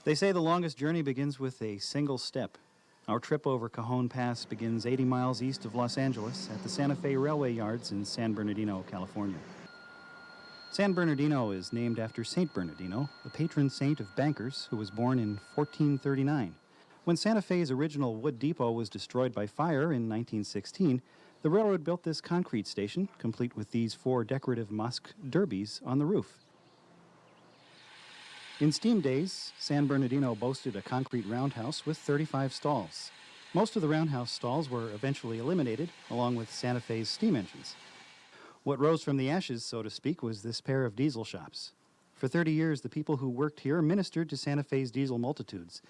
They say the longest journey begins with a single step. Our trip over Cajon Pass begins 80 miles east of Los Angeles at the Santa Fe Railway Yards in San Bernardino, California. San Bernardino is named after Saint Bernardino, the patron saint of bankers, who was born in 1439. When Santa Fe's original wood depot was destroyed by fire in 1916, the railroad built this concrete station, complete with these 4 decorative musk derbies on the roof. In steam days, San Bernardino boasted a concrete roundhouse with 35 stalls. Most of the roundhouse stalls were eventually eliminated, along with Santa Fe's steam engines. What rose from the ashes, so to speak, was this pair of diesel shops. For 30 years, the people who worked here ministered to Santa Fe's diesel multitudes.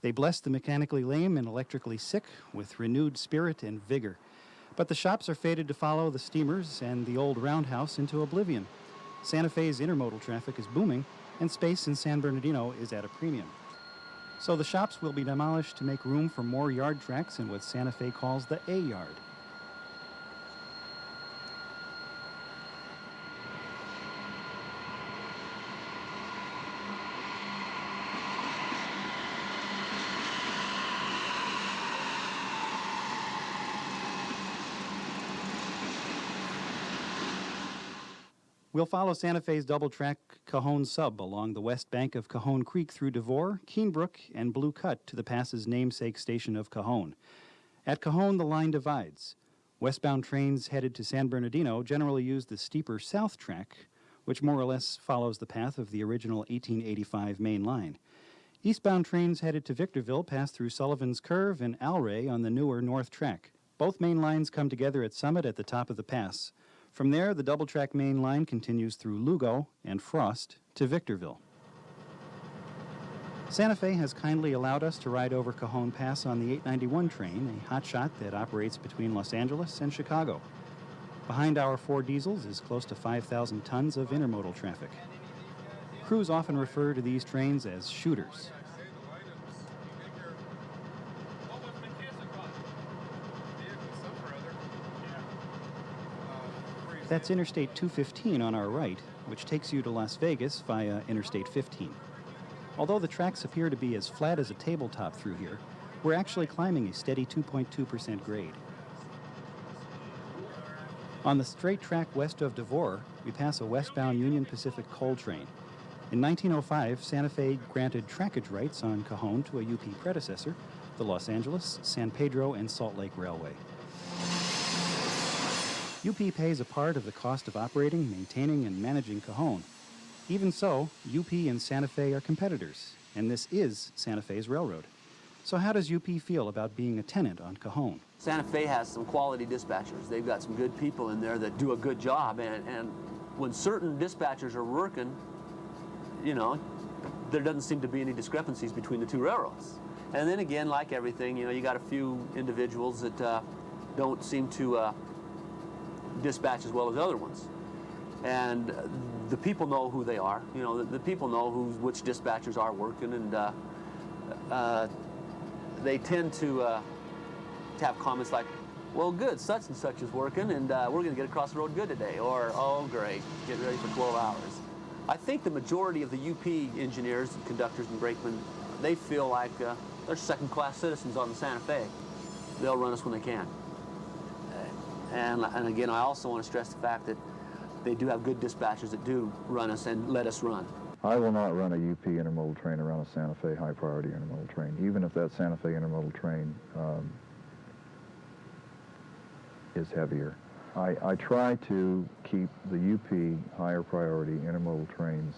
They blessed the mechanically lame and electrically sick with renewed spirit and vigor. But the shops are fated to follow the steamers and the old roundhouse into oblivion. Santa Fe's intermodal traffic is booming, and space in San Bernardino is at a premium. So the shops will be demolished to make room for more yard tracks in what Santa Fe calls the A-yard. We'll follow Santa Fe's double-track Cajon sub along the west bank of Cajon Creek through Devore, Keenbrook, and Blue Cut to the pass's namesake station of Cajon. At Cajon, the line divides. Westbound trains headed to San Bernardino generally use the steeper south track, which more or less follows the path of the original 1885 main line. Eastbound trains headed to Victorville pass through Sullivan's Curve and Alray on the newer north track. Both main lines come together at Summit at the top of the pass. From there, the double-track main line continues through Lugo and Frost to Victorville. Santa Fe has kindly allowed us to ride over Cajon Pass on the 891 train, a hotshot that operates between Los Angeles and Chicago. Behind our 4 diesels is close to 5,000 tons of intermodal traffic. Crews often refer to these trains as shooters. That's Interstate 215 on our right, which takes you to Las Vegas via Interstate 15. Although the tracks appear to be as flat as a tabletop through here, we're actually climbing a steady 2.2% grade. On the straight track west of Devore, we pass a westbound Union Pacific coal train. In 1905, Santa Fe granted trackage rights on Cajon to a UP predecessor, the Los Angeles, San Pedro, and Salt Lake Railway. UP pays a part of the cost of operating, maintaining, and managing Cajon. Even so, UP and Santa Fe are competitors, and this is Santa Fe's railroad. So how does UP feel about being a tenant on Cajon? Santa Fe has some quality dispatchers. They've got some good people in there that do a good job, and when certain dispatchers are working, you know, there doesn't seem to be any discrepancies between the two railroads. And then again, like everything, you know, you got a few individuals that don't seem to dispatch as well as other ones. And the people know who they are. You know, the people know which dispatchers are working, and they tend to have comments like, well, good, such and such is working, and we're going to get across the road good today, or, oh, great, get ready for 12 hours. I think the majority of the UP engineers and conductors and brakemen, they feel like they're second-class citizens on the Santa Fe. They'll run us when they can. And again, I also want to stress the fact that they do have good dispatchers that do run us and let us run. I will not run a UP intermodal train around a Santa Fe high-priority intermodal train, even if that Santa Fe intermodal train is heavier. I try to keep the UP higher priority intermodal trains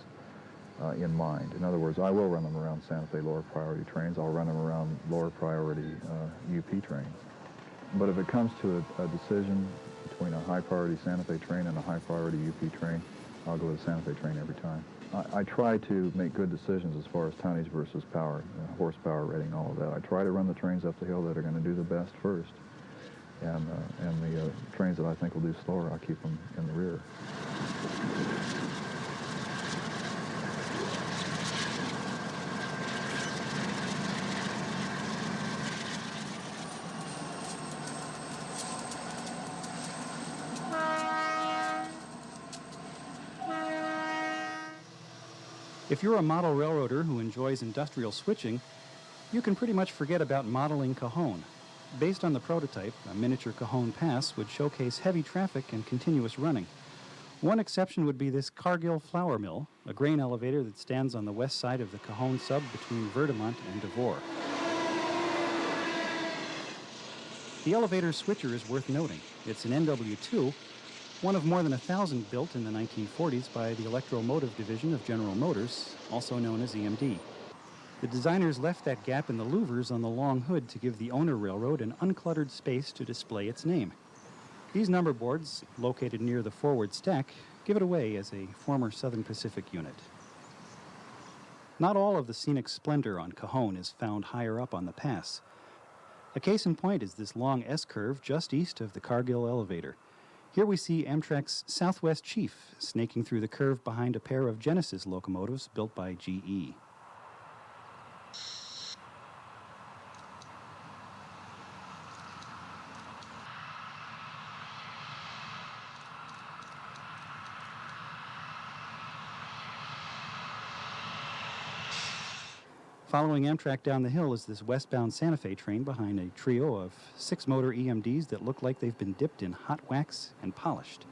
in mind. In other words, I will run them around Santa Fe lower priority trains. I'll run them around lower priority UP trains. But if it comes to a decision between a high-priority Santa Fe train and a high-priority UP train, I'll go with the Santa Fe train every time. I try to make good decisions as far as tonnage versus power, horsepower rating, all of that. I try to run the trains up the hill that are going to do the best first, and the trains that I think will do slower, I'll keep them in the rear. If you're a model railroader who enjoys industrial switching, you can pretty much forget about modeling Cajon. Based on the prototype, a miniature Cajon Pass would showcase heavy traffic and continuous running. One exception would be this Cargill flour mill, a grain elevator that stands on the west side of the Cajon sub between Verdemont and Devore. The elevator's switcher is worth noting. It's an NW2, one of more than 1,000 built in the 1940s by the Electromotive Division of General Motors, also known as EMD. The designers left that gap in the louvers on the long hood to give the owner railroad an uncluttered space to display its name. These number boards, located near the forward stack, give it away as a former Southern Pacific unit. Not all of the scenic splendor on Cajon is found higher up on the pass. A case in point is this long S-curve just east of the Cargill elevator. Here we see Amtrak's Southwest Chief snaking through the curve behind a pair of Genesis locomotives built by GE. Following Amtrak down the hill is this westbound Santa Fe train behind a trio of 6-motor EMDs that look like they've been dipped in hot wax and polished.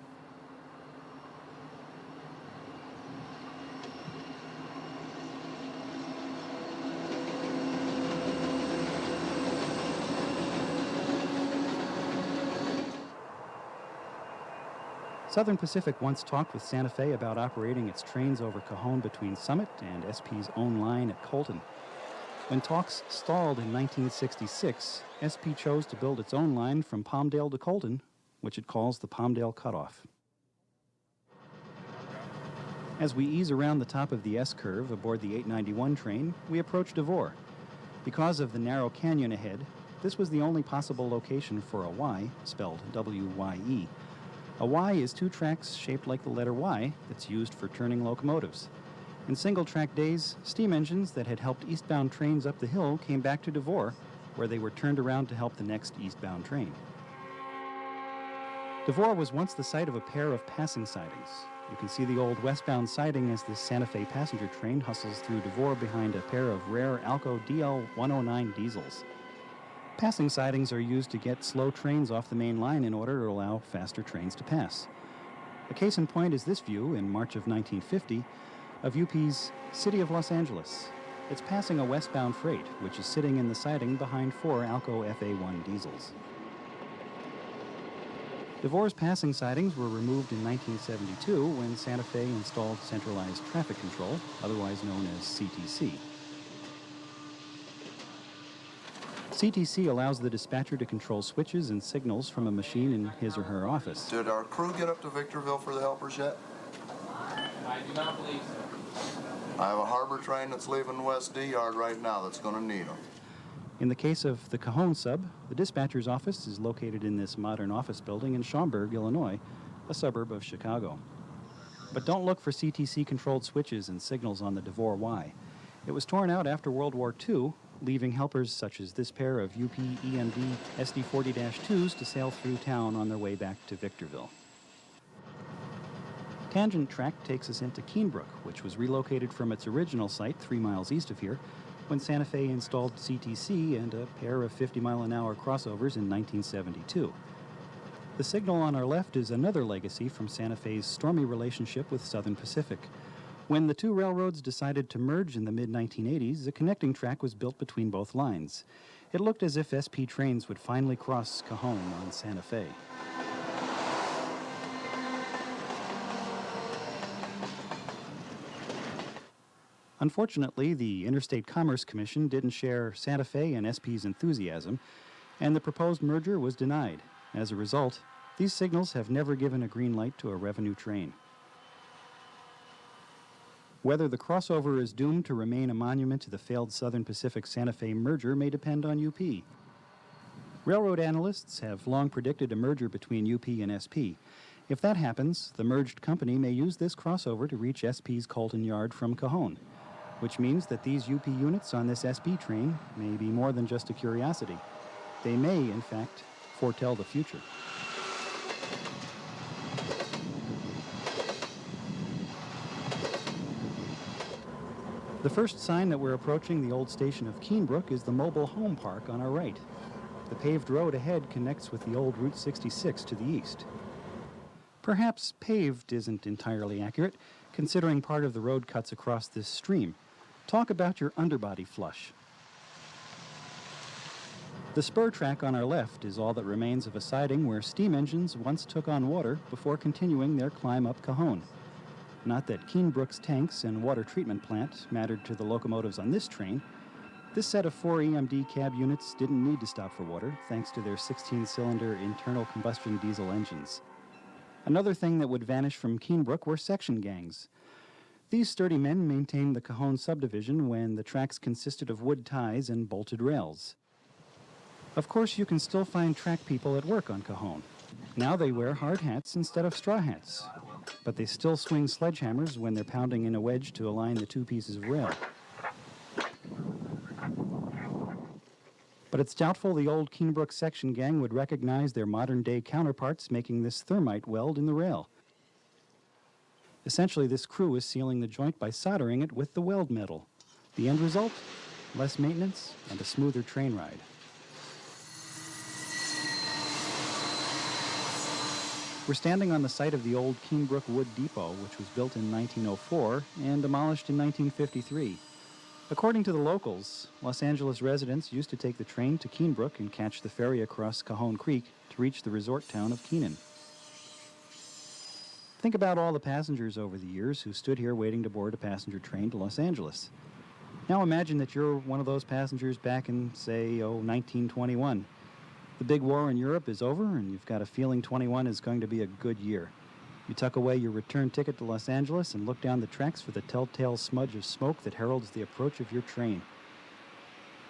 Southern Pacific once talked with Santa Fe about operating its trains over Cajon between Summit and SP's own line at Colton. When talks stalled in 1966, SP chose to build its own line from Palmdale to Colton, which it calls the Palmdale Cutoff. As we ease around the top of the S-curve aboard the 891 train, we approach Devore. Because of the narrow canyon ahead, this was the only possible location for a Y, spelled W-Y-E. A Y is 2 tracks shaped like the letter Y that's used for turning locomotives. In single-track days, steam engines that had helped eastbound trains up the hill came back to Devore, where they were turned around to help the next eastbound train. Devore was once the site of a pair of passing sidings. You can see the old westbound siding as the Santa Fe passenger train hustles through Devore behind a pair of rare Alco DL-109 diesels. Passing sidings are used to get slow trains off the main line in order to allow faster trains to pass. A case in point is this view, in March of 1950, of UP's City of Los Angeles. It's passing a westbound freight, which is sitting in the siding behind 4 Alco FA1 diesels. Devore's passing sidings were removed in 1972 when Santa Fe installed centralized traffic control, otherwise known as CTC. CTC allows the dispatcher to control switches and signals from a machine in his or her office. Did our crew get up to Victorville for the helpers yet? I do not believe so. I have a harbor train that's leaving West D Yard right now that's going to need them. In the case of the Cajon sub, the dispatcher's office is located in this modern office building in Schaumburg, Illinois, a suburb of Chicago. But don't look for CTC-controlled switches and signals on the Devore Y. It was torn out after World War II, leaving helpers such as this pair of UP EMD SD40-2s to sail through town on their way back to Victorville. Tangent track takes us into Keenbrook, which was relocated from its original site 3 miles east of here when Santa Fe installed CTC and a pair of 50-mile-an-hour crossovers in 1972. The signal on our left is another legacy from Santa Fe's stormy relationship with Southern Pacific. When the 2 railroads decided to merge in the mid-1980s, a connecting track was built between both lines. It looked as if SP trains would finally cross Cajon on Santa Fe. Unfortunately, the Interstate Commerce Commission didn't share Santa Fe and SP's enthusiasm, and the proposed merger was denied. As a result, these signals have never given a green light to a revenue train. Whether the crossover is doomed to remain a monument to the failed Southern Pacific Santa Fe merger may depend on UP. Railroad analysts have long predicted a merger between UP and SP. If that happens, the merged company may use this crossover to reach SP's Colton Yard from Cajon, which means that these UP units on this SP train may be more than just a curiosity. They may, in fact, foretell the future. The first sign that we're approaching the old station of Keenbrook is the mobile home park on our right. The paved road ahead connects with the old Route 66 to the east. Perhaps paved isn't entirely accurate, considering part of the road cuts across this stream. Talk about your underbody flush. The spur track on our left is all that remains of a siding where steam engines once took on water before continuing their climb up Cajon. Not that Keenbrook's tanks and water treatment plant mattered to the locomotives on this train. This set of 4 EMD cab units didn't need to stop for water, thanks to their 16-cylinder internal combustion diesel engines. Another thing that would vanish from Keenbrook were section gangs. These sturdy men maintained the Cajon subdivision when the tracks consisted of wood ties and bolted rails. Of course, you can still find track people at work on Cajon. Now they wear hard hats instead of straw hats, but they still swing sledgehammers when they're pounding in a wedge to align the two pieces of rail. But it's doubtful the old Keenbrook section gang would recognize their modern-day counterparts making this thermite weld in the rail. Essentially, this crew is sealing the joint by soldering it with the weld metal. The end result? Less maintenance and a smoother train ride. We're standing on the site of the old Keenbrook Wood Depot, which was built in 1904 and demolished in 1953. According to the locals, Los Angeles residents used to take the train to Keenbrook and catch the ferry across Cajon Creek to reach the resort town of Keenan. Think about all the passengers over the years who stood here waiting to board a passenger train to Los Angeles. Now imagine that you're one of those passengers back in, say, 1921. The big war in Europe is over, and you've got a feeling 21 is going to be a good year. You tuck away your return ticket to Los Angeles and look down the tracks for the telltale smudge of smoke that heralds the approach of your train.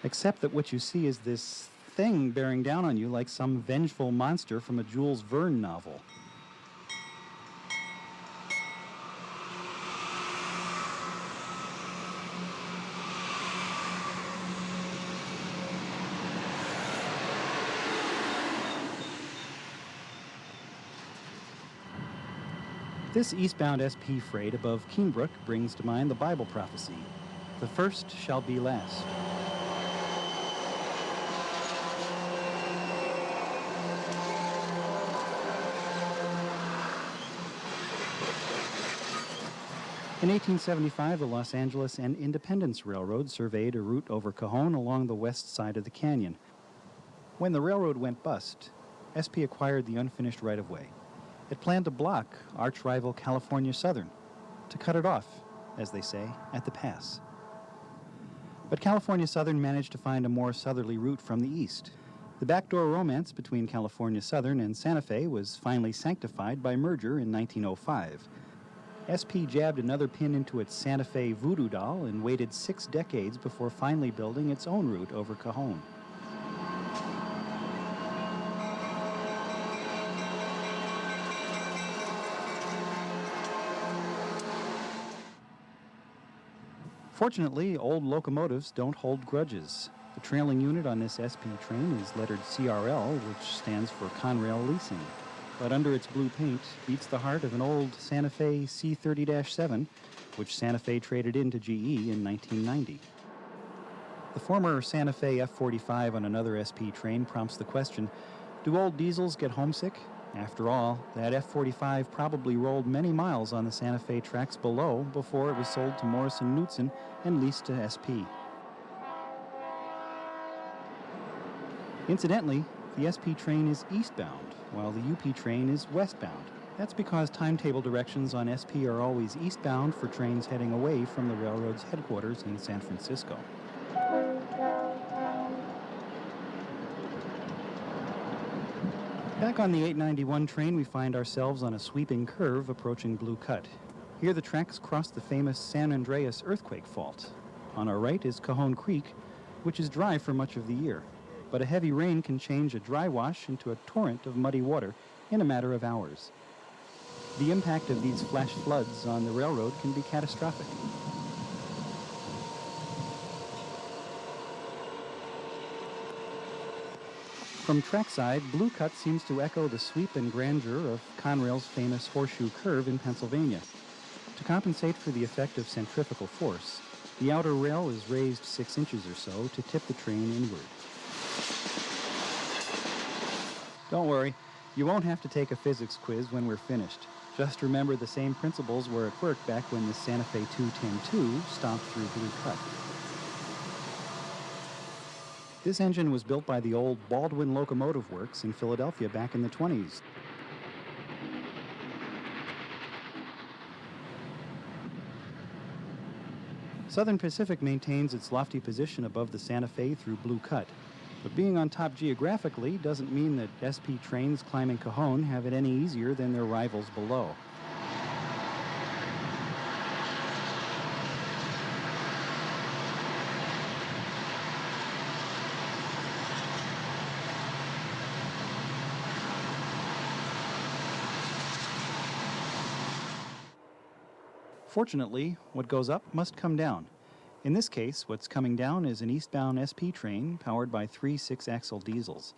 Except that what you see is this thing bearing down on you like some vengeful monster from a Jules Verne novel. This eastbound SP freight above Keenbrook brings to mind the Bible prophecy, "The first shall be last." In 1875, the Los Angeles and Independence Railroad surveyed a route over Cajon along the west side of the canyon. When the railroad went bust, SP acquired the unfinished right-of-way. It planned to block arch-rival California Southern, to cut it off, as they say, at the pass. But California Southern managed to find a more southerly route from the east. The backdoor romance between California Southern and Santa Fe was finally sanctified by merger in 1905. SP jabbed another pin into its Santa Fe voodoo doll and waited 6 decades before finally building its own route over Cajon. Fortunately, old locomotives don't hold grudges. The trailing unit on this SP train is lettered CRL, which stands for Conrail Leasing, but under its blue paint beats the heart of an old Santa Fe C30-7, which Santa Fe traded in to GE in 1990. The former Santa Fe F45 on another SP train prompts the question, do old diesels get homesick? After all, that F45 probably rolled many miles on the Santa Fe tracks below before it was sold to Morrison Knudsen and leased to SP. Incidentally, the SP train is eastbound, while the UP train is westbound. That's because timetable directions on SP are always eastbound for trains heading away from the railroad's headquarters in San Francisco. Back on the 891 train, we find ourselves on a sweeping curve approaching Blue Cut. Here the tracks cross the famous San Andreas earthquake fault. On our right is Cajon Creek, which is dry for much of the year. But a heavy rain can change a dry wash into a torrent of muddy water in a matter of hours. The impact of these flash floods on the railroad can be catastrophic. From trackside, Blue Cut seems to echo the sweep and grandeur of Conrail's famous Horseshoe Curve in Pennsylvania. To compensate for the effect of centrifugal force, The outer rail is raised 6 inches or so to tip the train inward. Don't worry, you won't have to take a physics quiz when we're finished. Just remember the same principles were at work back when the Santa Fe 210-2 stomped through Blue Cut. This engine was built by the old Baldwin Locomotive Works in Philadelphia back in the 20s. Southern Pacific maintains its lofty position above the Santa Fe through Blue Cut. But being on top geographically doesn't mean that SP trains climbing Cajon have it any easier than their rivals below. Fortunately, what goes up must come down. In this case, what's coming down is an eastbound SP train powered by 3 6-axle diesels.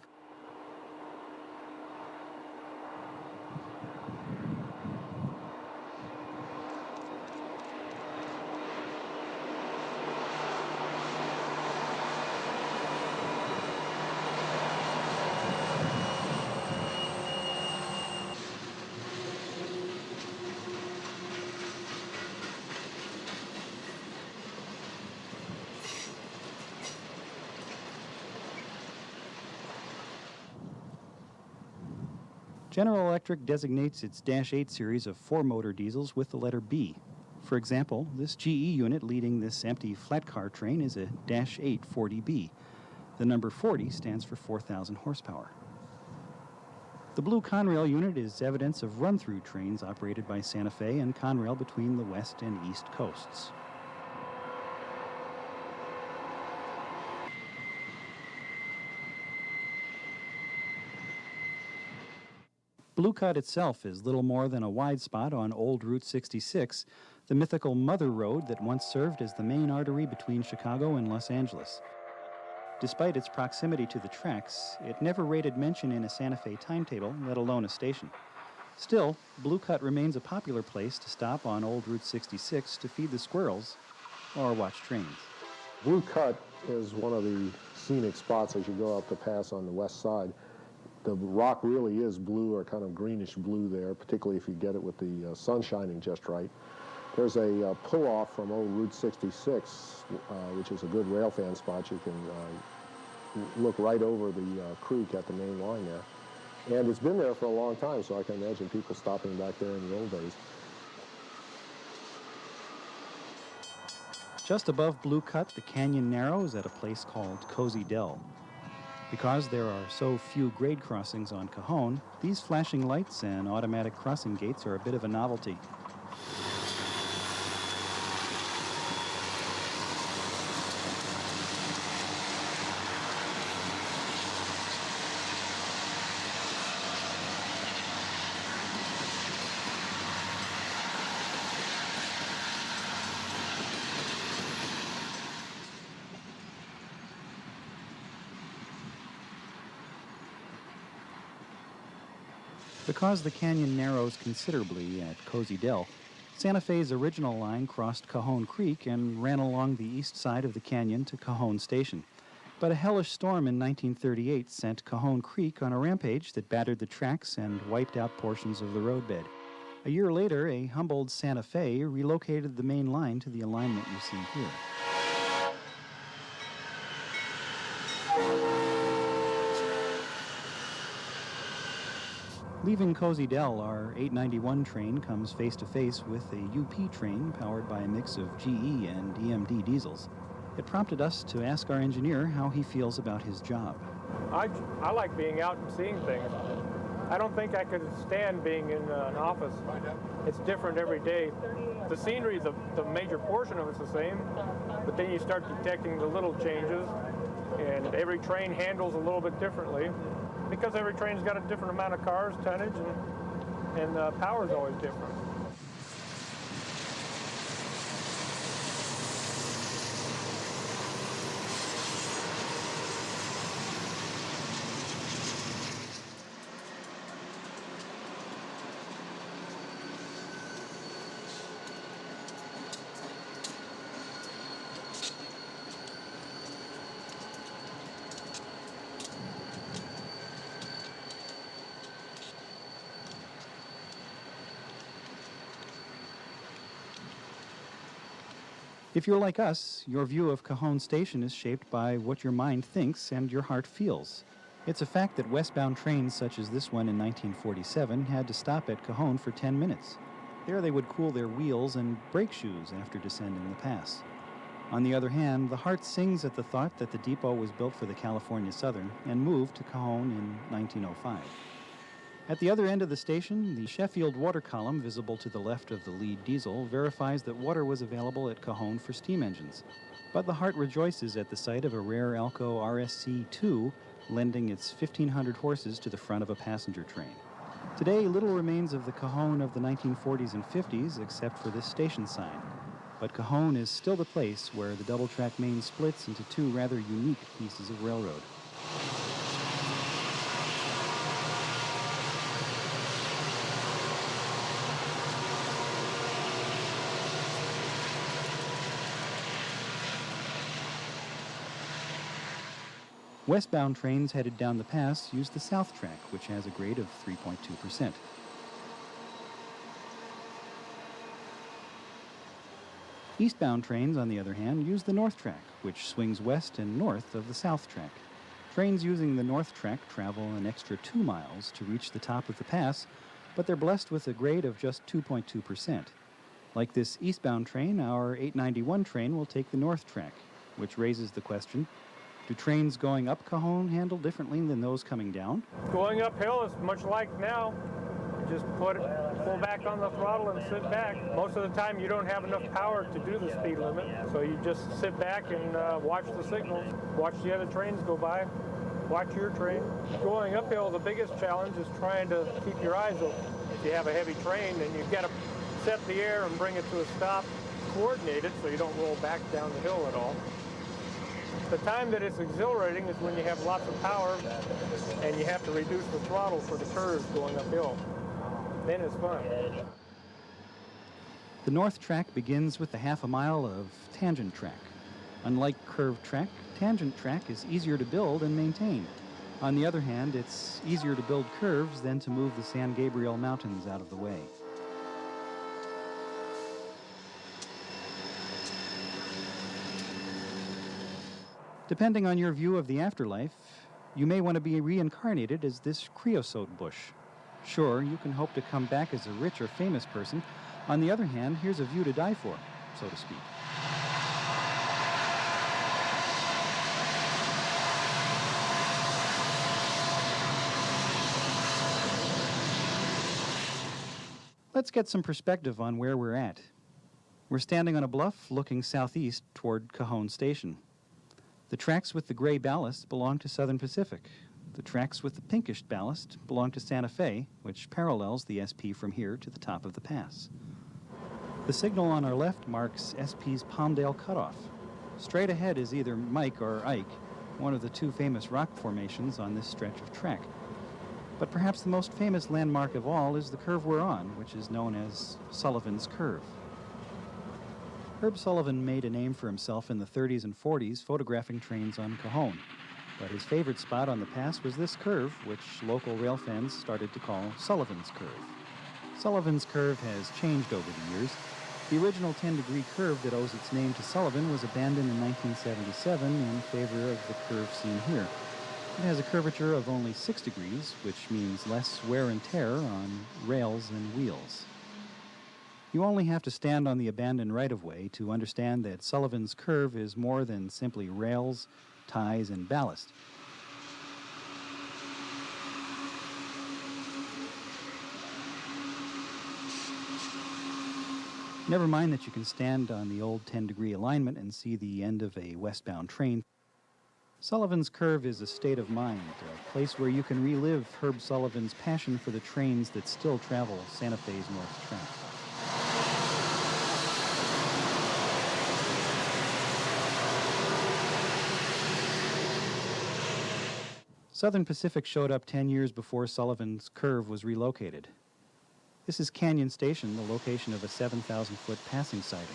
General Electric designates its Dash 8 series of 4-motor diesels with the letter B. For example, this GE unit leading this empty flat car train is a Dash 8 40B. The number 40 stands for 4,000 horsepower. The blue Conrail unit is evidence of run-through trains operated by Santa Fe and Conrail between the west and east coasts. Blue Cut itself is little more than a wide spot on old Route 66, the mythical Mother Road that once served as the main artery between Chicago and Los Angeles. Despite its proximity to the tracks, it never rated mention in a Santa Fe timetable, let alone a station. Still, Blue Cut remains a popular place to stop on old Route 66 to feed the squirrels or watch trains. Blue Cut is one of the scenic spots as you go up the pass on the west side. The rock really is blue or kind of greenish blue there, particularly if you get it with the sun shining just right. There's a pull-off from old Route 66, which is a good rail fan spot. You can look right over the creek at the main line there. And it's been there for a long time, so I can imagine people stopping back there in the old days. Just above Blue Cut, the canyon narrows at a place called Cozy Dell. Because there are so few grade crossings on Cajon, these flashing lights and automatic crossing gates are a bit of a novelty. Because the canyon narrows considerably at Cozy Dell, Santa Fe's original line crossed Cajon Creek and ran along the east side of the canyon to Cajon Station. But a hellish storm in 1938 sent Cajon Creek on a rampage that battered the tracks and wiped out portions of the roadbed. A year later, a humbled Santa Fe relocated the main line to the alignment you see here. Leaving Cozy Dell, our 891 train comes face-to-face with a UP train powered by a mix of GE and EMD diesels. It prompted us to ask our engineer how he feels about his job. I like being out and seeing things. I don't think I could stand being in an office. It's different every day. The scenery, the major portion of it's the same, but then you start detecting the little changes, and every train handles a little bit differently. Because every train's got a different amount of cars, tonnage, and power's always different. If you're like us, your view of Cajon Station is shaped by what your mind thinks and your heart feels. It's a fact that westbound trains such as this one in 1947 had to stop at Cajon for 10 minutes. There they would cool their wheels and brake shoes after descending the pass. On the other hand, the heart sings at the thought that the depot was built for the California Southern and moved to Cajon in 1905. At the other end of the station, the Sheffield water column, visible to the left of the lead diesel, verifies that water was available at Cajon for steam engines. But the heart rejoices at the sight of a rare Alco RSC-2 lending its 1,500 horses to the front of a passenger train. Today, little remains of the Cajon of the 1940s and 50s except for this station sign. But Cajon is still the place where the double-track main splits into two rather unique pieces of railroad. Westbound trains headed down the pass use the south track, which has a grade of 3.2%. Eastbound trains, on the other hand, use the north track, which swings west and north of the south track. Trains using the north track travel an extra 2 miles to reach the top of the pass, but they're blessed with a grade of just 2.2%. Like this eastbound train, our 891 train will take the north track, which raises the question, do trains going up Cajon handle differently than those coming down? Going uphill is much like now. You just pull back on the throttle and sit back. Most of the time you don't have enough power to do the speed limit, so you just sit back and watch the signals, watch the other trains go by, watch your train. Going uphill, the biggest challenge is trying to keep your eyes open. If you have a heavy train, then you've got to set the air and bring it to a stop, coordinate it so you don't roll back down the hill at all. The time that it's exhilarating is when you have lots of power and you have to reduce the throttle for the curves going uphill. Then it's fun. The north track begins with a half a mile of tangent track. Unlike curved track, tangent track is easier to build and maintain. On the other hand, it's easier to build curves than to move the San Gabriel Mountains out of the way. Depending on your view of the afterlife, you may want to be reincarnated as this creosote bush. Sure, you can hope to come back as a rich or famous person. On the other hand, here's a view to die for, so to speak. Let's get some perspective on where we're at. We're standing on a bluff looking southeast toward Cajon Station. The tracks with the gray ballast belong to Southern Pacific. The tracks with the pinkish ballast belong to Santa Fe, which parallels the SP from here to the top of the pass. The signal on our left marks SP's Palmdale Cutoff. Straight ahead is either Mike or Ike, one of the two famous rock formations on this stretch of track. But perhaps the most famous landmark of all is the curve we're on, which is known as Sullivan's Curve. Herb Sullivan made a name for himself in the 30s and 40s photographing trains on Cajon, but his favorite spot on the pass was this curve, which local rail fans started to call Sullivan's Curve. Sullivan's Curve has changed over the years. The original 10-degree curve that owes its name to Sullivan was abandoned in 1977 in favor of the curve seen here. It has a curvature of only 6 degrees, which means less wear and tear on rails and wheels. You only have to stand on the abandoned right-of-way to understand that Sullivan's Curve is more than simply rails, ties, and ballast. Never mind that you can stand on the old 10-degree alignment and see the end of a westbound train. Sullivan's Curve is a state of mind, a place where you can relive Herb Sullivan's passion for the trains that still travel Santa Fe's north track. Southern Pacific showed up 10 years before Sullivan's Curve was relocated. This is Canyon Station, the location of a 7,000-foot passing siding.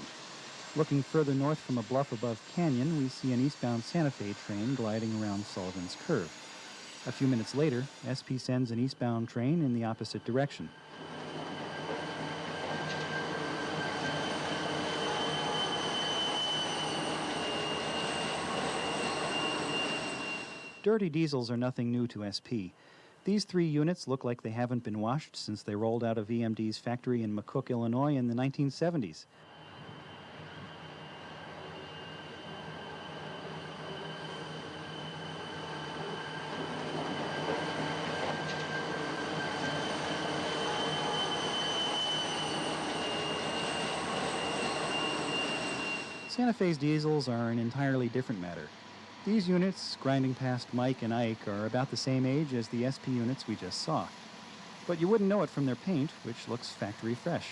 Looking further north from a bluff above Canyon, we see an eastbound Santa Fe train gliding around Sullivan's Curve. A few minutes later, SP sends an eastbound train in the opposite direction. Dirty diesels are nothing new to SP. These three units look like they haven't been washed since they rolled out of EMD's factory in McCook, Illinois in the 1970s. Santa Fe's diesels are an entirely different matter. These units, grinding past Mike and Ike, are about the same age as the SP units we just saw. But you wouldn't know it from their paint, which looks factory fresh.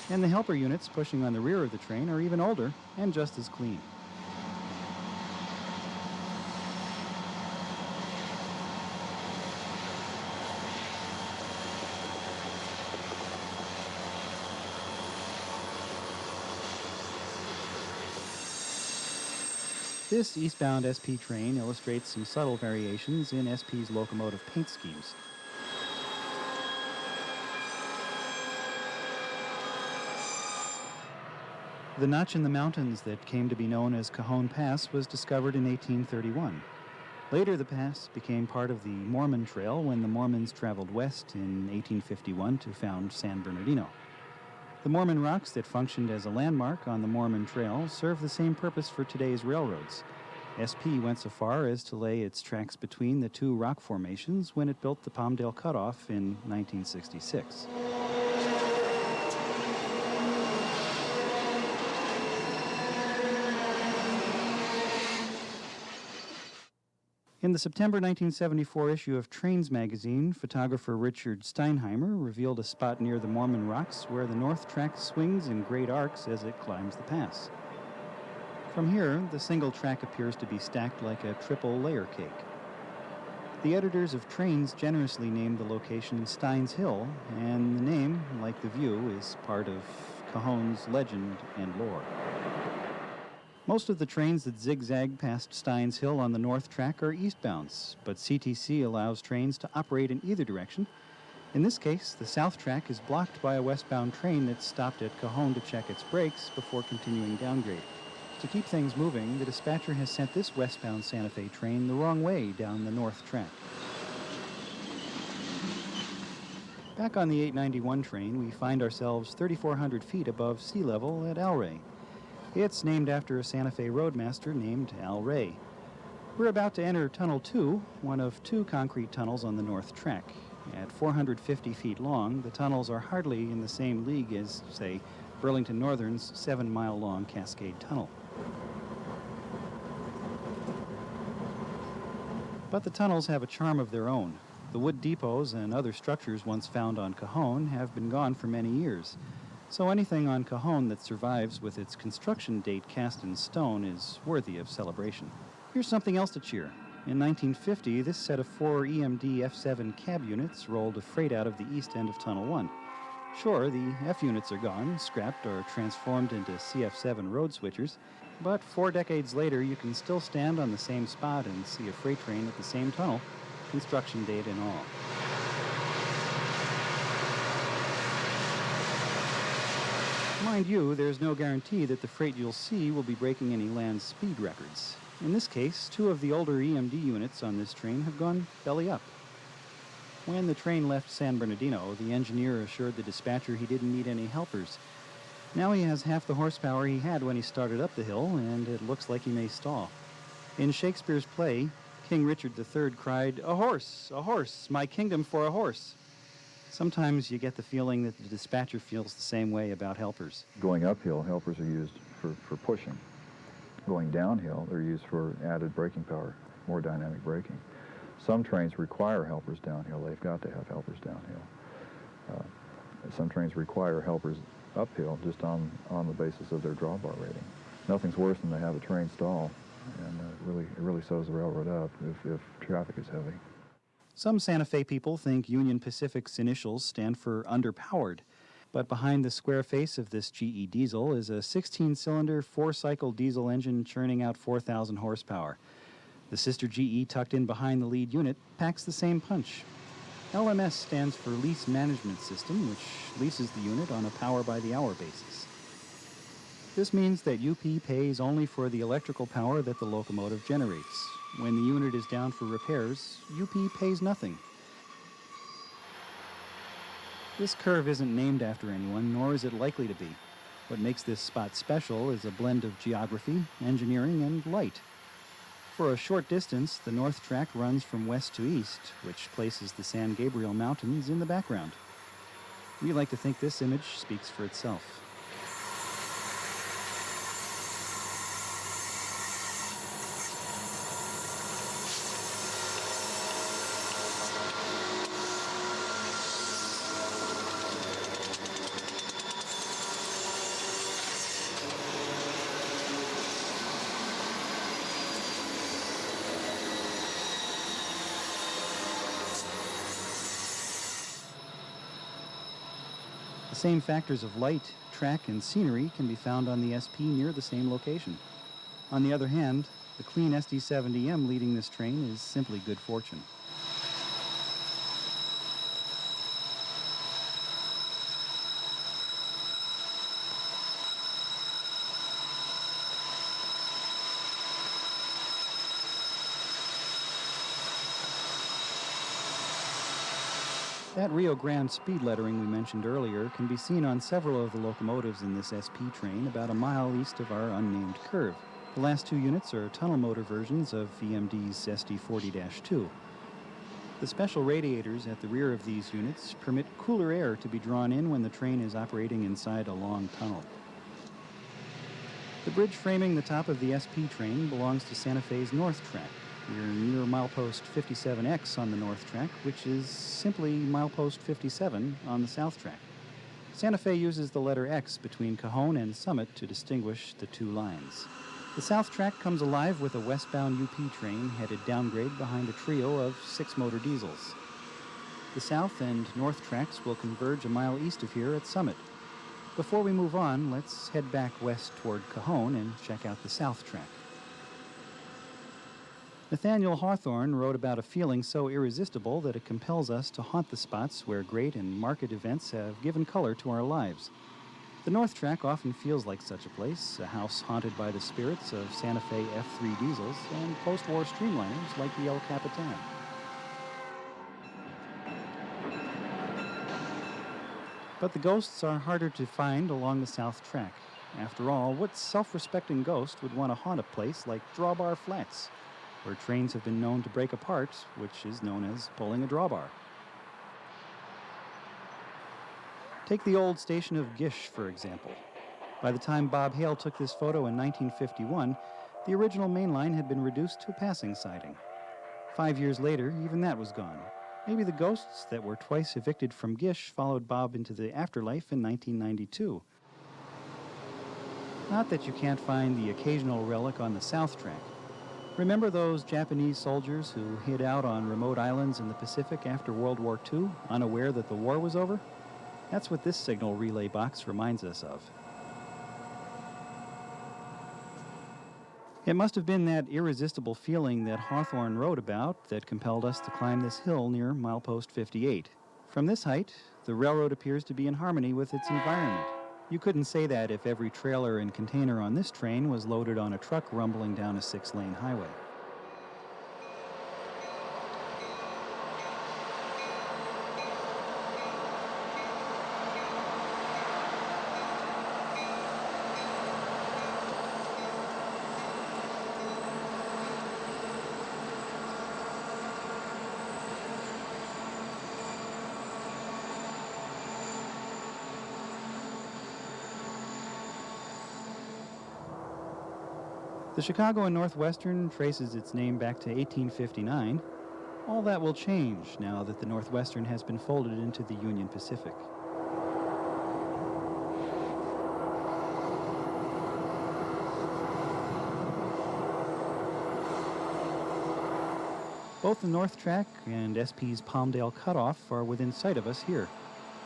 And the helper units pushing on the rear of the train are even older and just as clean. This eastbound SP train illustrates some subtle variations in SP's locomotive paint schemes. The notch in the mountains that came to be known as Cajon Pass was discovered in 1831. Later, the pass became part of the Mormon Trail when the Mormons traveled west in 1851 to found San Bernardino. The Mormon rocks that functioned as a landmark on the Mormon Trail serve the same purpose for today's railroads. SP went so far as to lay its tracks between the two rock formations when it built the Palmdale Cutoff in 1966. In the September 1974 issue of Trains magazine, photographer Richard Steinheimer revealed a spot near the Mormon Rocks where the north track swings in great arcs as it climbs the pass. From here, the single track appears to be stacked like a triple layer cake. The editors of Trains generously named the location Stein's Hill, and the name, like the view, is part of Cajon's legend and lore. Most of the trains that zigzag past Stein's Hill on the north track are eastbounds, but CTC allows trains to operate in either direction. In this case, the south track is blocked by a westbound train that stopped at Cajon to check its brakes before continuing downgrade. To keep things moving, the dispatcher has sent this westbound Santa Fe train the wrong way down the north track. Back on the 891 train, we find ourselves 3,400 feet above sea level at El Rey. It's named after a Santa Fe roadmaster named Al Ray. We're about to enter Tunnel 2, one of two concrete tunnels on the north track. At 450 feet long, the tunnels are hardly in the same league as, say, Burlington Northern's 7-mile-long Cascade Tunnel. But the tunnels have a charm of their own. The wood depots and other structures once found on Cajon have been gone for many years. So anything on Cajon that survives with its construction date cast in stone is worthy of celebration. Here's something else to cheer. In 1950, this set of 4 EMD F7 cab units rolled a freight out of the east end of Tunnel 1. Sure, the F units are gone, scrapped, or transformed into CF7 road switchers, but 4 decades later, you can still stand on the same spot and see a freight train at the same tunnel, construction date and all. Mind you, there's no guarantee that the freight you'll see will be breaking any land speed records. In this case, 2 of the older EMD units on this train have gone belly up. When the train left San Bernardino, the engineer assured the dispatcher he didn't need any helpers. Now he has half the horsepower he had when he started up the hill, and it looks like he may stall. In Shakespeare's play, King Richard III cried, "A horse, my kingdom for a horse." Sometimes you get the feeling that the dispatcher feels the same way about helpers. Going uphill, helpers are used for pushing. Going downhill, they're used for added braking power, more dynamic braking. Some trains require helpers downhill. They've got to have helpers downhill. Some trains require helpers uphill just on the basis of their drawbar rating. Nothing's worse than to have a train stall, and it really sews the railroad up if traffic is heavy. Some Santa Fe people think Union Pacific's initials stand for underpowered, but behind the square face of this GE diesel is a 16-cylinder, 4-cycle diesel engine churning out 4,000 horsepower. The sister GE tucked in behind the lead unit packs the same punch. LMS stands for Lease Management System, which leases the unit on a power-by-the-hour basis. This means that UP pays only for the electrical power that the locomotive generates. When the unit is down for repairs, UP pays nothing. This curve isn't named after anyone, nor is it likely to be. What makes this spot special is a blend of geography, engineering, and light. For a short distance, the north track runs from west to east, which places the San Gabriel Mountains in the background. We like to think this image speaks for itself. The same factors of light, track, and scenery can be found on the SP near the same location. On the other hand, the clean SD70M leading this train is simply good fortune. That Rio Grande speed lettering we mentioned earlier can be seen on several of the locomotives in this SP train about a mile east of our unnamed curve. The last two units are tunnel motor versions of VMD's SD40-2. The special radiators at the rear of these units permit cooler air to be drawn in when the train is operating inside a long tunnel. The bridge framing the top of the SP train belongs to Santa Fe's north track. We're near milepost 57X on the north track, which is simply milepost 57 on the south track. Santa Fe uses the letter X between Cajon and Summit to distinguish the two lines. The south track comes alive with a westbound UP train headed downgrade behind a trio of 6-motor diesels. The south and north tracks will converge a mile east of here at Summit. Before we move on, let's head back west toward Cajon and check out the south track. Nathaniel Hawthorne wrote about a feeling so irresistible that it compels us to haunt the spots where great and marked events have given color to our lives. The North Track often feels like such a place, a house haunted by the spirits of Santa Fe F3 diesels and post-war streamliners like the El Capitan. But the ghosts are harder to find along the South Track. After all, what self-respecting ghost would want to haunt a place like Drawbar Flats, where trains have been known to break apart, which is known as pulling a drawbar? Take the old station of Gish, for example. By the time Bob Hale took this photo in 1951, the original main line had been reduced to a passing siding. 5 years later, even that was gone. Maybe the ghosts that were twice evicted from Gish followed Bob into the afterlife in 1992. Not that you can't find the occasional relic on the South Track. Remember those Japanese soldiers who hid out on remote islands in the Pacific after World War II, unaware that the war was over? That's what this signal relay box reminds us of. It must have been that irresistible feeling that Hawthorne wrote about that compelled us to climb this hill near milepost 58. From this height, the railroad appears to be in harmony with its environment. You couldn't say that if every trailer and container on this train was loaded on a truck rumbling down a 6-lane highway. The Chicago and Northwestern traces its name back to 1859. All that will change now that the Northwestern has been folded into the Union Pacific. Both the North Track and SP's Palmdale Cutoff are within sight of us here.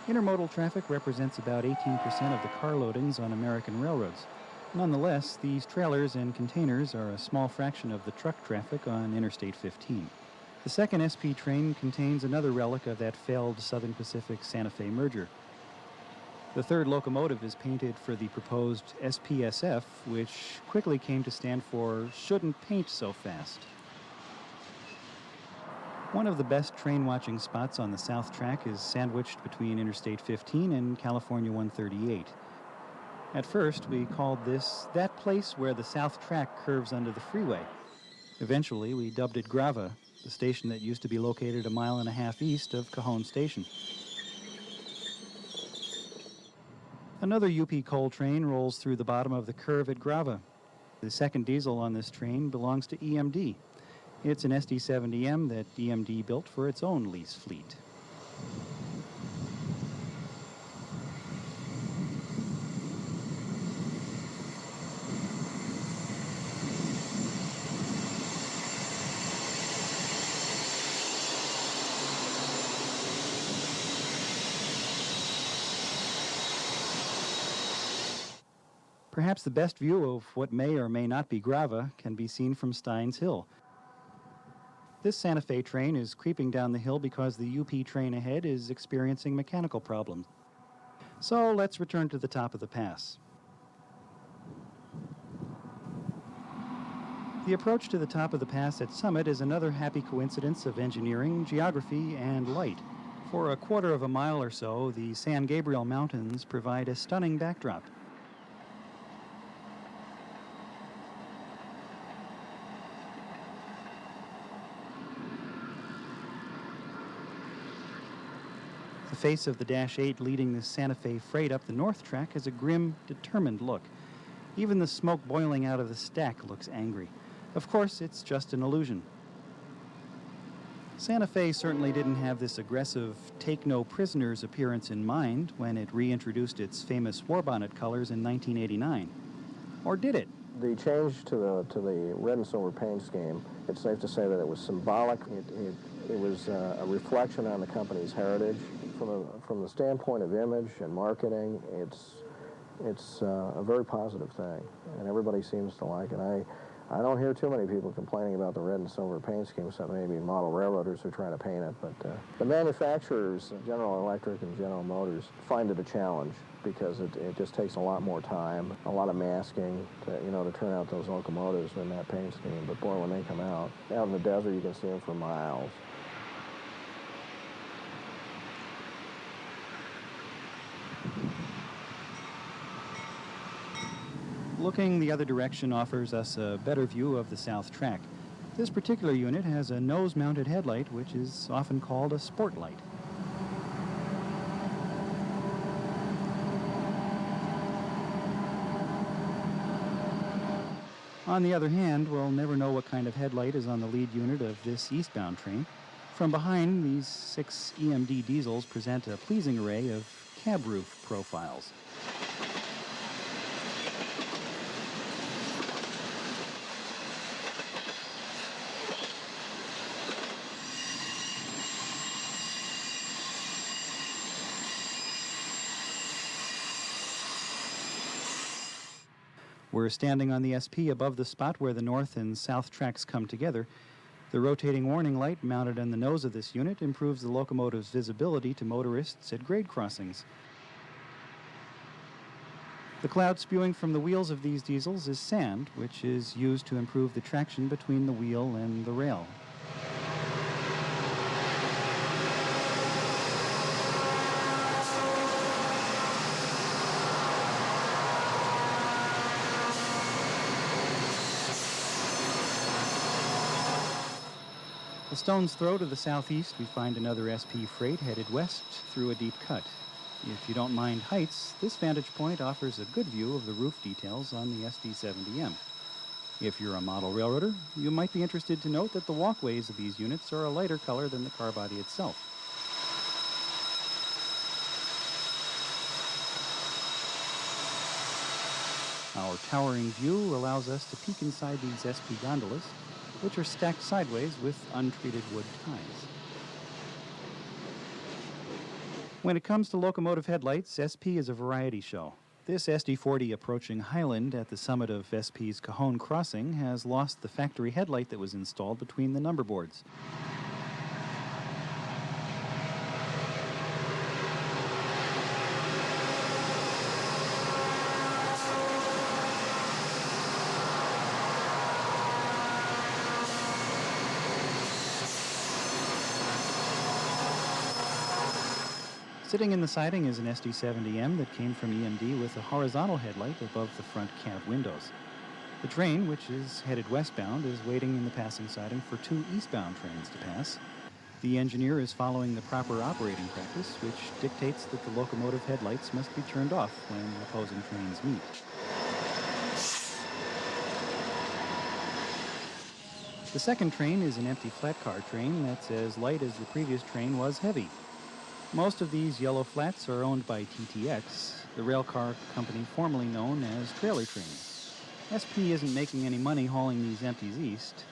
Intermodal traffic represents about 18% of the car loadings on American railroads. Nonetheless, these trailers and containers are a small fraction of the truck traffic on Interstate 15. The second SP train contains another relic of that failed Southern Pacific Santa Fe merger. The third locomotive is painted for the proposed SPSF, which quickly came to stand for Shouldn't Paint So Fast. One of the best train-watching spots on the South Track is sandwiched between Interstate 15 and California 138. At first, we called this that place where the South Track curves under the freeway. Eventually, we dubbed it Grava, the station that used to be located 1.5 miles east of Cajon Station. Another UP coal train rolls through the bottom of the curve at Grava. The second diesel on this train belongs to EMD. It's an SD70M that EMD built for its own lease fleet. Perhaps the best view of what may or may not be Grava can be seen from Steins Hill. This Santa Fe train is creeping down the hill because the UP train ahead is experiencing mechanical problems. So let's return to the top of the pass. The approach to the top of the pass at Summit is another happy coincidence of engineering, geography, and light. For 1/4 mile or so, the San Gabriel Mountains provide a stunning backdrop. The face of the Dash 8 leading the Santa Fe freight up the north track has a grim, determined look. Even the smoke boiling out of the stack looks angry. Of course, it's just an illusion. Santa Fe certainly didn't have this aggressive take-no-prisoners appearance in mind when it reintroduced its famous war bonnet colors in 1989. Or did it? The change to the red and silver paint scheme, it's safe to say that it was symbolic. It was a reflection on the company's heritage. From the standpoint of image and marketing, it's a very positive thing, and everybody seems to like it. I don't hear too many people complaining about the red and silver paint scheme, except maybe model railroaders who try to paint it. But the manufacturers, General Electric and General Motors, find it a challenge because it just takes a lot more time, a lot of masking to turn out those locomotives in that paint scheme. But boy, when they come out in the desert, you can see them for miles. Looking the other direction offers us a better view of the South Track. This particular unit has a nose-mounted headlight, which is often called a sport light. On the other hand, we'll never know what kind of headlight is on the lead unit of this eastbound train. From behind, these 6 EMD diesels present a pleasing array of cab roof profiles. We're standing on the SP above the spot where the north and south tracks come together. The rotating warning light mounted on the nose of this unit improves the locomotive's visibility to motorists at grade crossings. The cloud spewing from the wheels of these diesels is sand, which is used to improve the traction between the wheel and the rail. A stone's throw to the southeast, we find another SP freight headed west through a deep cut. If you don't mind heights, this vantage point offers a good view of the roof details on the SD70M. If you're a model railroader, you might be interested to note that the walkways of these units are a lighter color than the car body itself. Our towering view allows us to peek inside these SP gondolas, which are stacked sideways with untreated wood ties. When it comes to locomotive headlights, SP is a variety show. This SD40 approaching Highland at the summit of SP's Cajon crossing has lost the factory headlight that was installed between the number boards. Sitting in the siding is an SD70M that came from EMD with a horizontal headlight above the front cab windows. The train, which is headed westbound, is waiting in the passing siding for 2 eastbound trains to pass. The engineer is following the proper operating practice, which dictates that the locomotive headlights must be turned off when opposing trains meet. The second train is an empty flat car train that's as light as the previous train was heavy. Most of these yellow flats are owned by TTX, the railcar company formerly known as Trailer Trains. SP isn't making any money hauling these empties east,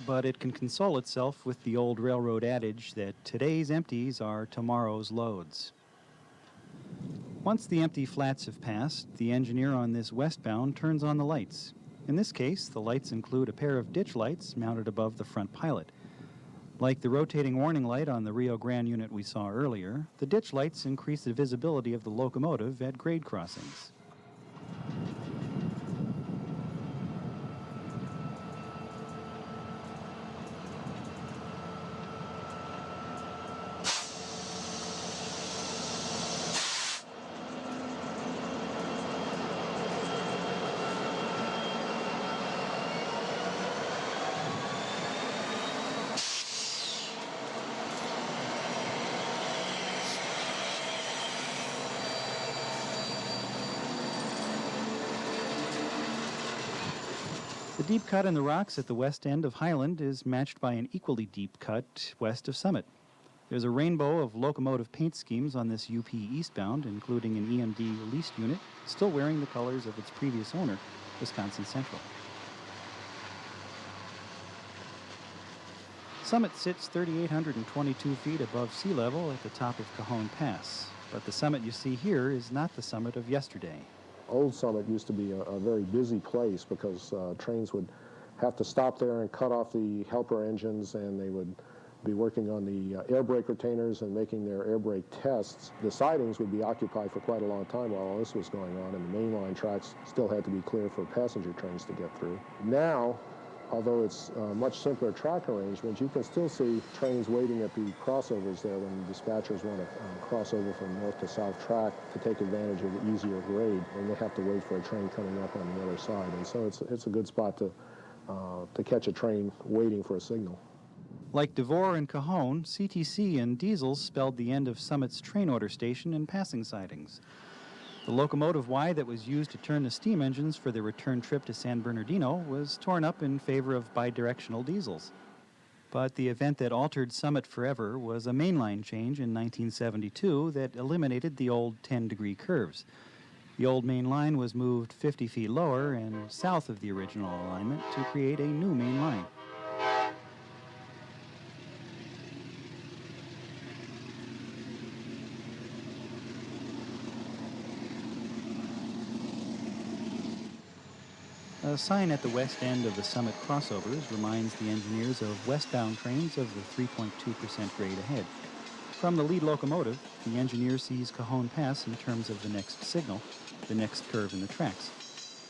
but it can console itself with the old railroad adage that today's empties are tomorrow's loads. Once the empty flats have passed, the engineer on this westbound turns on the lights. In this case, the lights include a pair of ditch lights mounted above the front pilot. Like the rotating warning light on the Rio Grande unit we saw earlier, the ditch lights increase the visibility of the locomotive at grade crossings. The deep cut in the rocks at the west end of Highland is matched by an equally deep cut west of Summit. There's a rainbow of locomotive paint schemes on this UP eastbound, including an EMD leased unit still wearing the colors of its previous owner, Wisconsin Central. Summit sits 3,822 feet above sea level at the top of Cajon Pass, but the summit you see here is not the summit of yesterday. Old Summit used to be a very busy place because trains would have to stop there and cut off the helper engines, and they would be working on the air brake retainers and making their air brake tests. The sidings would be occupied for quite a long time while all this was going on, and the mainline tracks still had to be clear for passenger trains to get through. Now, although it's a much simpler track arrangement, you can still see trains waiting at the crossovers there when dispatchers want to cross over from north to south track to take advantage of the easier grade, and they have to wait for a train coming up on the other side. And so it's a good spot to catch a train waiting for a signal. Like Devore and Cajon, CTC and diesels spelled the end of Summit's train order station and passing sidings. The locomotive Y that was used to turn the steam engines for the return trip to San Bernardino was torn up in favor of bidirectional diesels. But the event that altered Summit forever was a mainline change in 1972 that eliminated the old 10-degree curves. The old main line was moved 50 feet lower and south of the original alignment to create a new main line. A sign at the west end of the Summit crossovers reminds the engineers of westbound trains of the 3.2% grade ahead. From the lead locomotive, the engineer sees Cajon Pass in terms of the next signal, the next curve in the tracks.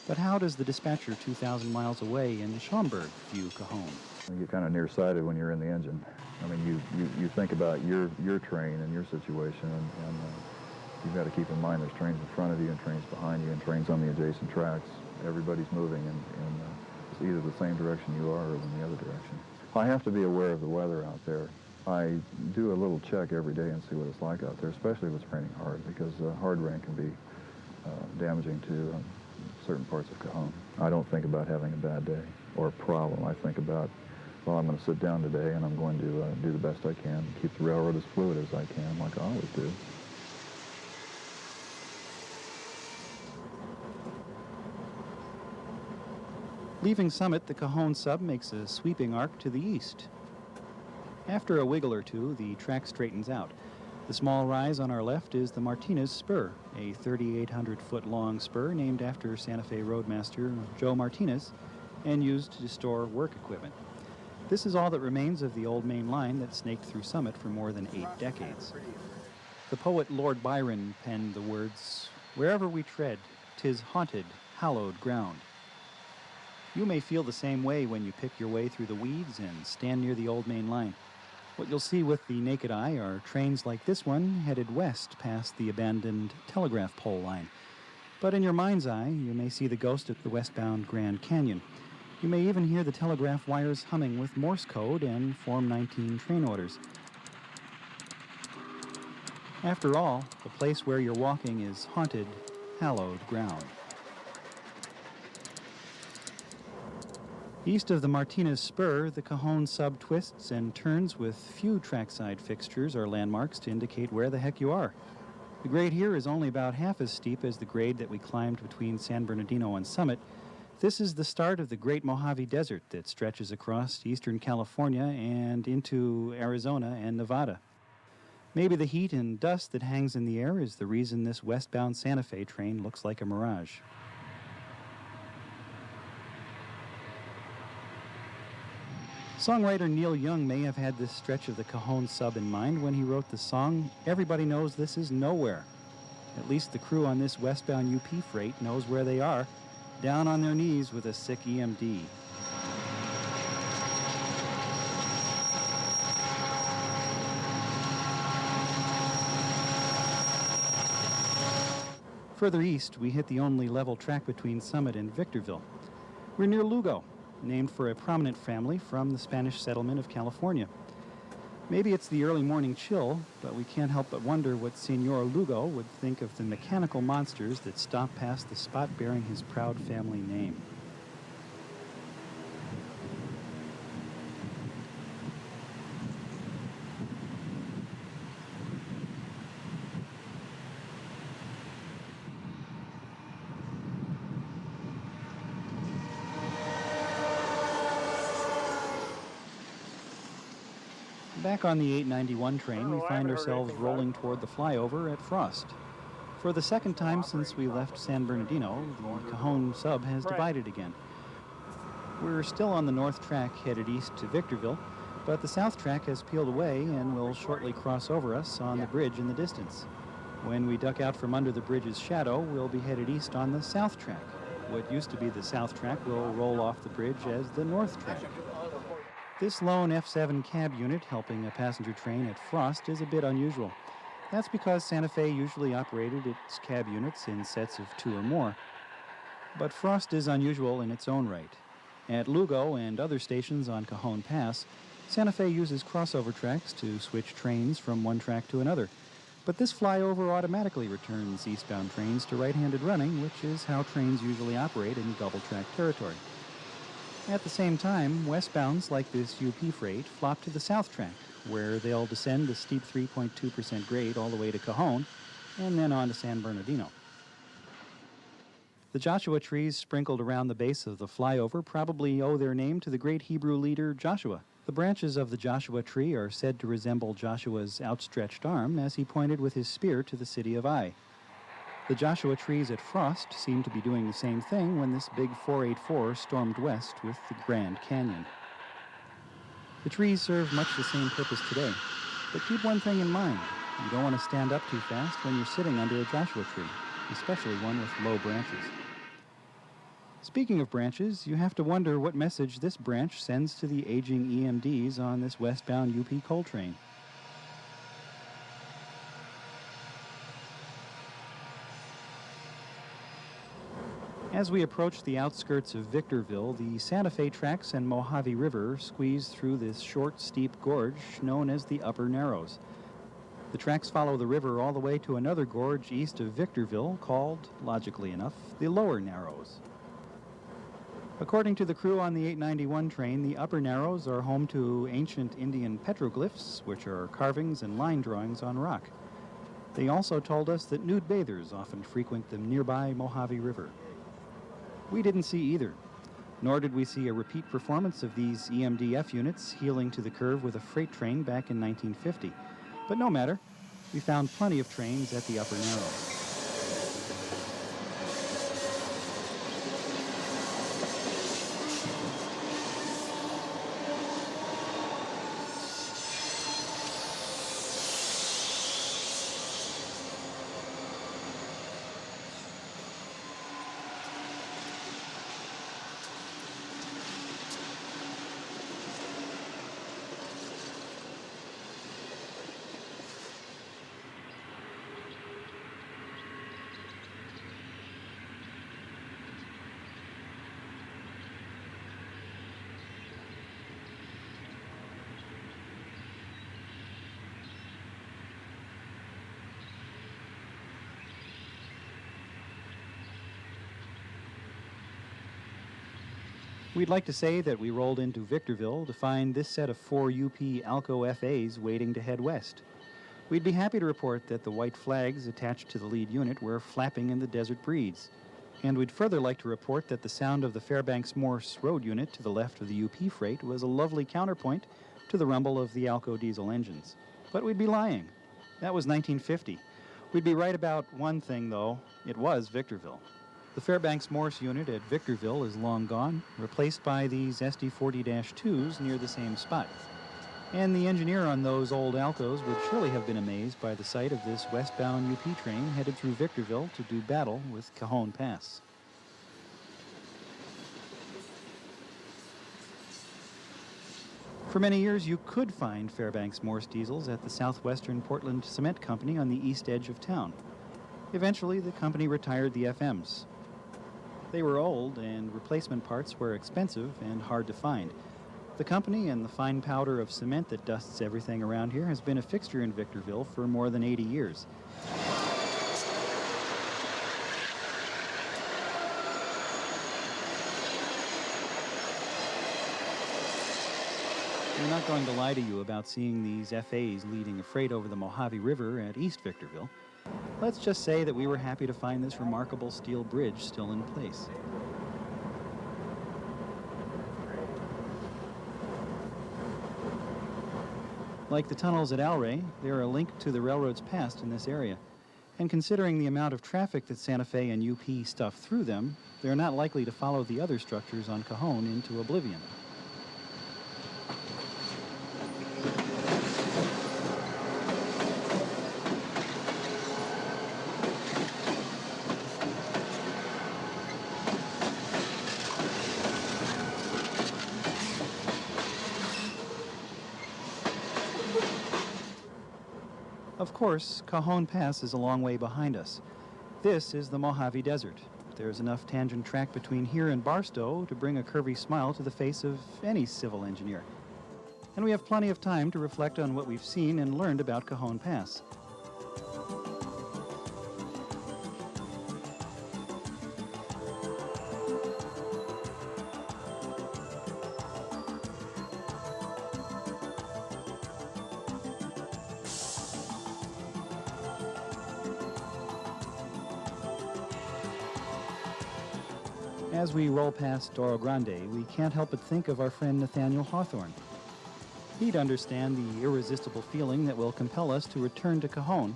But how does the dispatcher 2,000 miles away in Schaumburg view Cajon? You get kind of nearsighted when you're in the engine. I mean, you think about your train and your situation, and you've got to keep in mind there's trains in front of you and trains behind you and trains on the adjacent tracks. Everybody's moving in it's either the same direction you are or in the other direction. I have to be aware of the weather out there. I do a little check every day and see what it's like out there, especially if it's raining hard, because hard rain can be damaging to certain parts of Cajon. I don't think about having a bad day or a problem. I think about, well, I'm going to sit down today and I'm going to do the best I can, keep the railroad as fluid as I can, like I always do. Leaving Summit, the Cajon sub makes a sweeping arc to the east. After a wiggle or two, the track straightens out. The small rise on our left is the Martinez Spur, a 3,800-foot-long spur named after Santa Fe roadmaster Joe Martinez and used to store work equipment. This is all that remains of the old main line that snaked through Summit for more than 8 decades. The poet Lord Byron penned the words, "Wherever we tread, 'tis haunted, hallowed ground." You may feel the same way when you pick your way through the weeds and stand near the old main line. What you'll see with the naked eye are trains like this one headed west past the abandoned telegraph pole line. But in your mind's eye, you may see the ghost of the westbound Grand Canyon. You may even hear the telegraph wires humming with Morse code and Form 19 train orders. After all, the place where you're walking is haunted, hallowed ground. East of the Martinez Spur, the Cajon sub twists and turns with few trackside fixtures or landmarks to indicate where the heck you are. The grade here is only about half as steep as the grade that we climbed between San Bernardino and Summit. This is the start of the Great Mojave Desert that stretches across eastern California and into Arizona and Nevada. Maybe the heat and dust that hangs in the air is the reason this westbound Santa Fe train looks like a mirage. Songwriter Neil Young may have had this stretch of the Cajon sub in mind when he wrote the song, "Everybody Knows This Is Nowhere." At least the crew on this westbound UP freight knows where they are, down on their knees with a sick EMD. Further east, we hit the only level track between Summit and Victorville. We're near Lugo, named for a prominent family from the Spanish settlement of California. Maybe it's the early morning chill, but we can't help but wonder what Senor Lugo would think of the mechanical monsters that stop past the spot bearing his proud family name. Back on the 891 train, we find ourselves rolling toward the flyover at Frost. For the second time since we left San Bernardino, the Cajon sub has divided again. We're still on the north track headed east to Victorville, but the south track has peeled away and will shortly cross over us on the bridge in the distance. When we duck out from under the bridge's shadow, we'll be headed east on the south track. What used to be the south track will roll off the bridge as the north track. This lone F7 cab unit helping a passenger train at Frost is a bit unusual. That's because Santa Fe usually operated its cab units in sets of 2 or more. But Frost is unusual in its own right. At Lugo and other stations on Cajon Pass, Santa Fe uses crossover tracks to switch trains from one track to another. But this flyover automatically returns eastbound trains to right-handed running, which is how trains usually operate in double-track territory. At the same time, westbounds like this UP freight flop to the south track, where they'll descend the steep 3.2% grade all the way to Cajon, and then on to San Bernardino. The Joshua trees sprinkled around the base of the flyover probably owe their name to the great Hebrew leader Joshua. The branches of the Joshua tree are said to resemble Joshua's outstretched arm as he pointed with his spear to the city of Ai. The Joshua trees at Frost seemed to be doing the same thing when this big 484 stormed west with the Grand Canyon. The trees serve much the same purpose today, but keep one thing in mind. You don't want to stand up too fast when you're sitting under a Joshua tree, especially one with low branches. Speaking of branches, you have to wonder what message this branch sends to the aging EMDs on this westbound UP coal train. As we approach the outskirts of Victorville, the Santa Fe tracks and Mojave River squeeze through this short, steep gorge known as the Upper Narrows. The tracks follow the river all the way to another gorge east of Victorville called, logically enough, the Lower Narrows. According to the crew on the 891 train, the Upper Narrows are home to ancient Indian petroglyphs, which are carvings and line drawings on rock. They also told us that nude bathers often frequent the nearby Mojave River. We didn't see either, nor did we see a repeat performance of these EMDF units heeling to the curve with a freight train back in 1950. But no matter, we found plenty of trains at the Upper Narrows. We'd like to say that we rolled into Victorville to find this set of 4 UP Alco FAs waiting to head west. We'd be happy to report that the white flags attached to the lead unit were flapping in the desert breeze. And we'd further like to report that the sound of the Fairbanks Morse road unit to the left of the UP freight was a lovely counterpoint to the rumble of the Alco diesel engines. But we'd be lying. That was 1950. We'd be right about one thing, though. It was Victorville. The Fairbanks Morse unit at Victorville is long gone, replaced by these SD40-2s near the same spot. And the engineer on those old Alcos would surely have been amazed by the sight of this westbound UP train headed through Victorville to do battle with Cajon Pass. For many years, you could find Fairbanks Morse diesels at the Southwestern Portland Cement Company on the east edge of town. Eventually, the company retired the FMs. They were old, and replacement parts were expensive and hard to find. The company and the fine powder of cement that dusts everything around here has been a fixture in Victorville for more than 80 years. We're not going to lie to you about seeing these FAs leading a freight over the Mojave River at East Victorville. Let's just say that we were happy to find this remarkable steel bridge still in place. Like the tunnels at Alray, they're a link to the railroad's past in this area. And considering the amount of traffic that Santa Fe and UP stuff through them, they're not likely to follow the other structures on Cajon into oblivion. Of course, Cajon Pass is a long way behind us. This is the Mojave Desert. There's enough tangent track between here and Barstow to bring a curvy smile to the face of any civil engineer. And we have plenty of time to reflect on what we've seen and learned about Cajon Pass. As we roll past Oro Grande, we can't help but think of our friend Nathaniel Hawthorne. He'd understand the irresistible feeling that will compel us to return to Cajon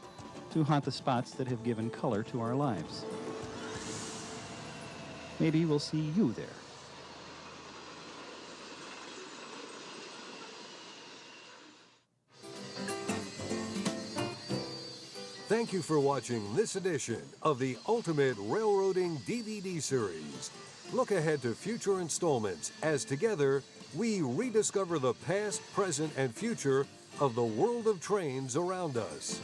to haunt the spots that have given color to our lives. Maybe we'll see you there. Thank you for watching this edition of the Ultimate Railroading DVD series. Look ahead to future installments as together we rediscover the past, present, and future of the world of trains around us.